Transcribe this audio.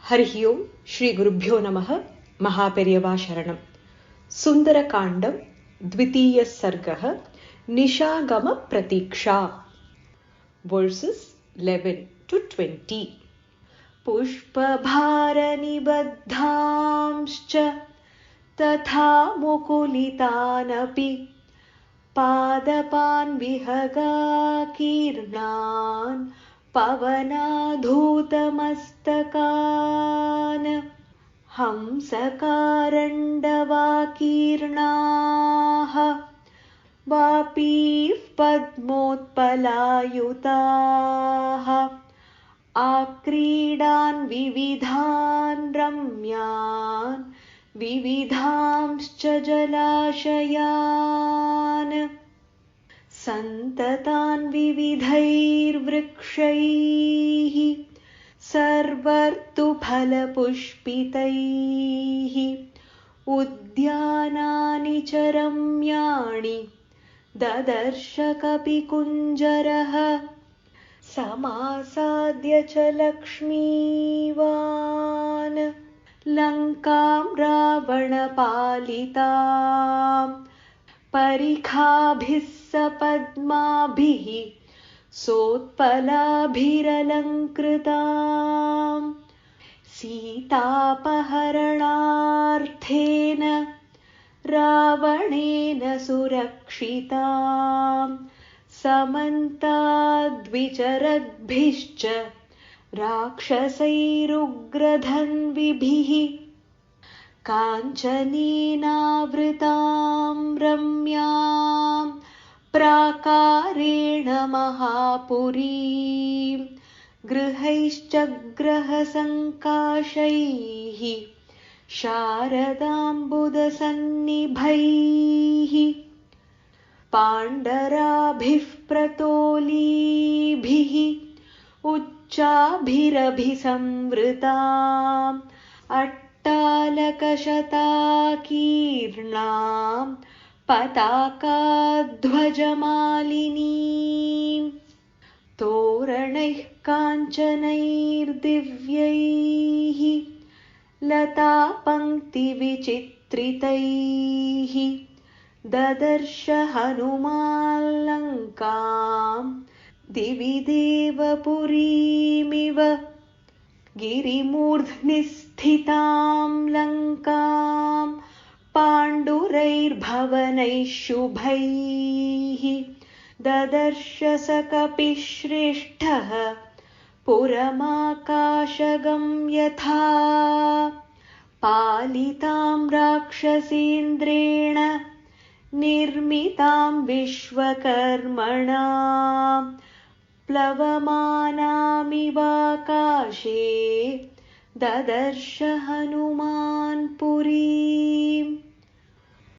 हरिः ओं श्रीगुरुभ्यो नमः। महापेरियवा शरणं। सुन्दरकाण्डं द्वितीयः सर्गः निशागमप्रतीक्षा वर्सेस् 11-20। पुष्पभारनिबद्धांश्च तथा मुकुलितानपि पादपान् विहगाकीर्णान् पवनाधूतमस्तकान् हंसकारण्डवाकीर्णाः वापीः पद्मोत्पलायुताः आक्रीडान् विविधान् रम्यान् विविधांश्च जलाशयान् सन्ततान् विविधैर्वृक्षैः सर्वर्तुफलपुष्पितैः उद्यानानि च रम्याणि ददर्श कपिकुञ्जरः समासाद्य च लक्ष्मीवान् लङ्कां रावणपालिताम् परिखाभिः सपद्माभिः सोत्पलाभिरलङ्कृताम् सीतापहरणार्थेन रावणेन सुरक्षिताम् समन्ताद्विचरद्भिश्च राक्षसैरुग्रधन्विभिः काञ्चनेनावृतां रम्यां प्राकारेण महापुरीं गृहैश्च ग्रहसङ्काशैः शारदाम्बुदसन्निभैः पाण्डराभिः प्रतोलीभिः उच्चाभिरभिसंवृताम् अट्टालकशताकीर्णां पताकाध्वजमालिनीं तोरणैः काञ्चनैर्दिव्यैः लतापङ्क्तिविचित्रितैः ददर्श हनुमान् लङ्कां दिवि देवपुरीमिव गिरिमूर्ध्नि स्थितां लङ्कां पाण्डुरैर्भवनैः शुभैः ददर्श स कपिश्रेष्ठः पुरमाकाशगं यथा पालितां राक्षसेन्द्रेण निर्मितां विश्वकर्मणा प्लवमानामिवाकाशे ददर्श हनुमान् पुरीम्।